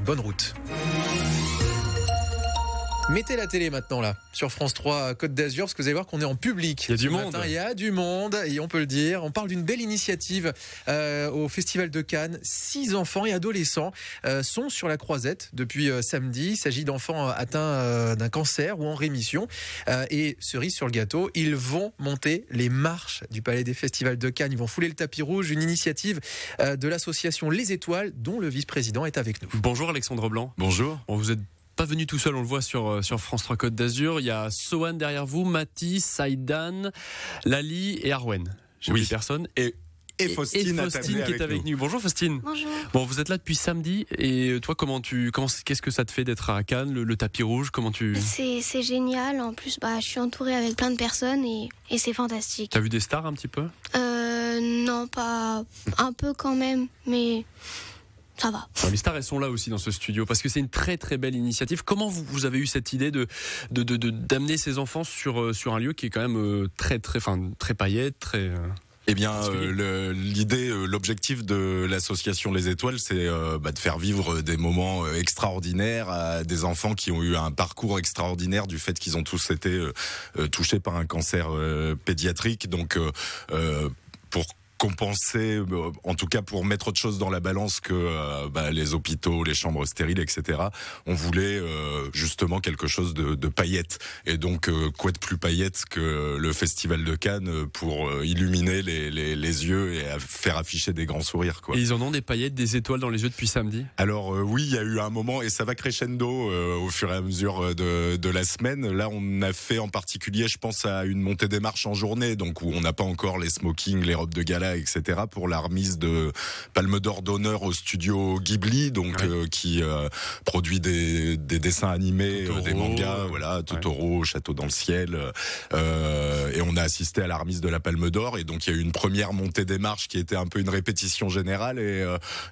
bonne route. Mettez la télé maintenant là, sur France 3 Côte d'Azur, parce que vous allez voir qu'on est en public. Il y a du monde. Il y a du monde, et on peut le dire. On parle d'une belle initiative au Festival de Cannes. 6 enfants et adolescents sont sur la croisette depuis samedi. Il s'agit d'enfants atteints d'un cancer ou en rémission. Et cerise sur le gâteau, ils vont monter les marches du Palais des Festivals de Cannes. Ils vont fouler le tapis rouge, une initiative de l'association Les Étoiles, dont le vice-président est avec nous. Bonjour Alexandre Blanc. Bonjour. Bon, vous êtes pas venu tout seul, on le voit sur France 3 Côte d'Azur. Il y a Sohan derrière vous, Mathis, Saïdan, Lali et Arwen. J'ai oublié personne. Et Faustine qui est avec nous. Bonjour Faustine. Bonjour. Bon, vous êtes là depuis samedi et toi, qu'est-ce que ça te fait d'être à Cannes, le tapis rouge, comment tu... C'est génial. En plus, je suis entourée avec plein de personnes et c'est fantastique. T'as vu des stars un petit peu? Non, pas un peu quand même, mais ça va. Les stars, elles sont là aussi dans ce studio parce que c'est une très très belle initiative. Comment vous avez eu cette idée d'amener ces enfants sur un lieu qui est quand même très paillette, très... Eh bien, l'objectif de l'association Les Étoiles, c'est de faire vivre des moments extraordinaires à des enfants qui ont eu un parcours extraordinaire du fait qu'ils ont tous été touchés par un cancer pédiatrique. Donc, pour compenser, en tout cas pour mettre autre chose dans la balance que les hôpitaux, les chambres stériles, etc. On voulait justement quelque chose de paillettes. Et donc, quoi de plus paillettes que le Festival de Cannes pour illuminer les yeux et faire afficher des grands sourires, quoi. Et ils en ont des paillettes, des étoiles dans les yeux depuis samedi? Alors oui, il y a eu un moment, et ça va crescendo au fur et à mesure de la semaine. Là, on a fait en particulier, je pense à une montée des marches en journée, donc où on n'a pas encore les smokings, les robes de gala, etc. pour la remise de Palme d'Or d'honneur au studio Ghibli, donc qui produit des dessins animés, Totoro, des mangas, voilà, Totoro, Château dans le ciel, et on a assisté à la remise de la Palme d'Or, et donc il y a eu une première montée des marches qui était un peu une répétition générale, et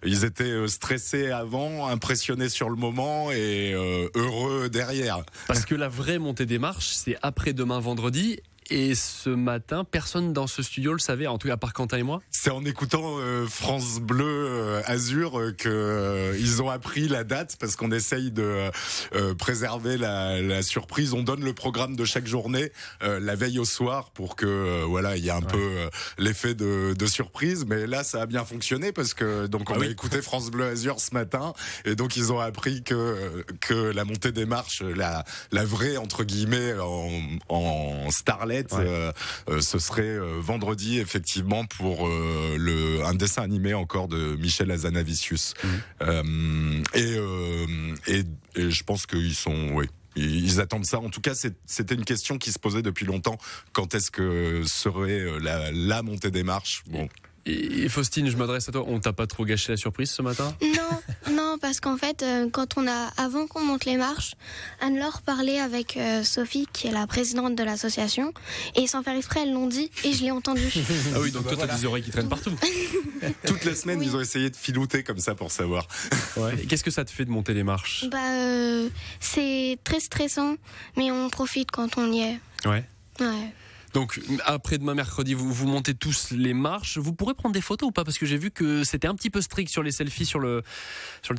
ils étaient stressés avant, impressionnés sur le moment et heureux derrière. Parce que la vraie montée des marches, c'est après-demain vendredi. Et ce matin, personne dans ce studio le savait, en tout cas à part Quentin et moi. C'est en écoutant France Bleu Azur que ils ont appris la date, parce qu'on essaye de préserver la surprise. On donne le programme de chaque journée la veille au soir pour que il y a un peu l'effet de surprise. Mais là, ça a bien fonctionné parce que donc on a écouté France Bleu Azur ce matin, et donc ils ont appris que la montée des marches, la vraie entre guillemets en starlet, ce serait vendredi effectivement pour un dessin animé encore de Michel Hazanavicius. Et je pense qu'ils sont ils attendent ça. En tout cas, c'était une question qui se posait depuis longtemps. Quand est-ce que serait la montée des marches? Bon. Et Faustine, je m'adresse à toi. On t'a pas trop gâché la surprise ce matin? Non, parce qu'en fait, avant qu'on monte les marches, Anne-Laure parlait avec Sophie, qui est la présidente de l'association, et sans faire exprès, elles l'ont dit, et je l'ai entendu. Ah oui, donc toi, t'as des oreilles qui traînent partout. Toute la semaine, ils ont essayé de filouter comme ça pour savoir. Et qu'est-ce que ça te fait de monter les marches? C'est très stressant, mais on profite quand on y est. Ouais. Ouais. Donc après-demain mercredi, vous montez tous les marches. Vous pourrez prendre des photos ou pas? Parce que j'ai vu que c'était un petit peu strict sur les selfies sur le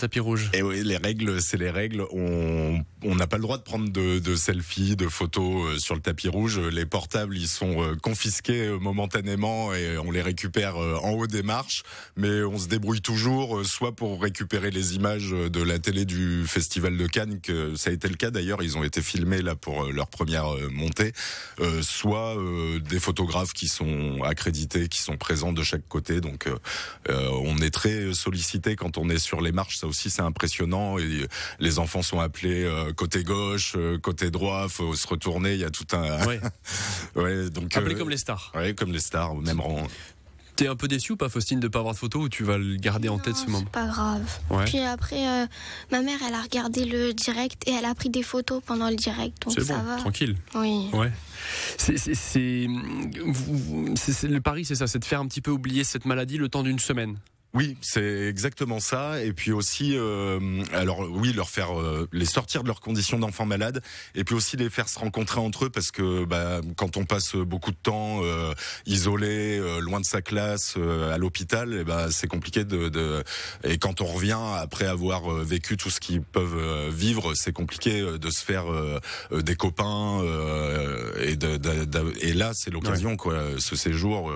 tapis rouge. Et oui, les règles, c'est les règles. On n'a pas le droit de prendre de selfies, de photos sur le tapis rouge. Les portables, ils sont confisqués momentanément et on les récupère en haut des marches. Mais on se débrouille toujours, soit pour récupérer les images de la télé du Festival de Cannes, que ça a été le cas d'ailleurs. Ils ont été filmés là pour leur première montée, soit des photographes qui sont accrédités, qui sont présents de chaque côté. Donc on est très sollicité quand on est sur les marches. Ça aussi, c'est impressionnant. Et les enfants sont appelés côté gauche, côté droit. Faut se retourner. Il y a tout un. Donc appelés comme les stars. Ouais, comme les stars au même rang. T'es un peu déçu ou pas, Faustine, de pas avoir de photo, ou tu vas le garder en tête ce moment? C'est pas grave. Ouais. Puis après, ma mère, elle a regardé le direct et elle a pris des photos pendant le direct, donc c'est ça bon, va. Tranquille. Oui. Ouais. Le pari, c'est ça, c'est de faire un petit peu oublier cette maladie le temps d'une semaine. Oui, c'est exactement ça. Et puis aussi, alors oui, leur faire les sortir de leurs conditions d'enfants malades, et puis aussi les faire se rencontrer entre eux, parce que quand on passe beaucoup de temps isolé, loin de sa classe, à l'hôpital, et c'est compliqué et quand on revient après avoir vécu tout ce qu'ils peuvent vivre, c'est compliqué de se faire des copains et là c'est l'occasion quoi. Ce séjour,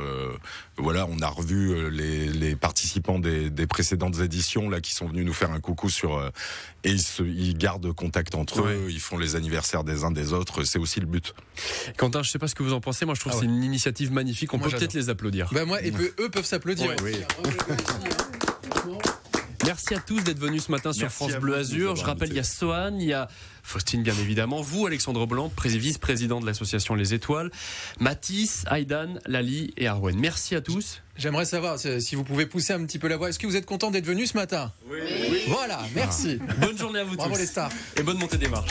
voilà, on a revu les participants des précédentes éditions là qui sont venus nous faire un coucou et ils gardent contact entre eux, ils font les anniversaires des uns des autres, c'est aussi le but. Quentin, je sais pas ce que vous en pensez, moi je trouve que c'est une initiative magnifique, on peut peut-être les applaudir. Eux peuvent s'applaudir. Oui. Merci à tous d'être venus ce matin sur France Bleu Azur. Je rappelle, il y a Sohan, il y a Faustine bien évidemment, vous Alexandre Blanc, vice-président de l'association Les Étoiles, Mathis, Aïdan, Lali et Arwen. Merci à tous. J'aimerais savoir si vous pouvez pousser un petit peu la voix. Est-ce que vous êtes content d'être venus ce matin ? Oui. Voilà, merci. Bonne journée à vous tous. Bravo les stars. Et bonne montée des marches.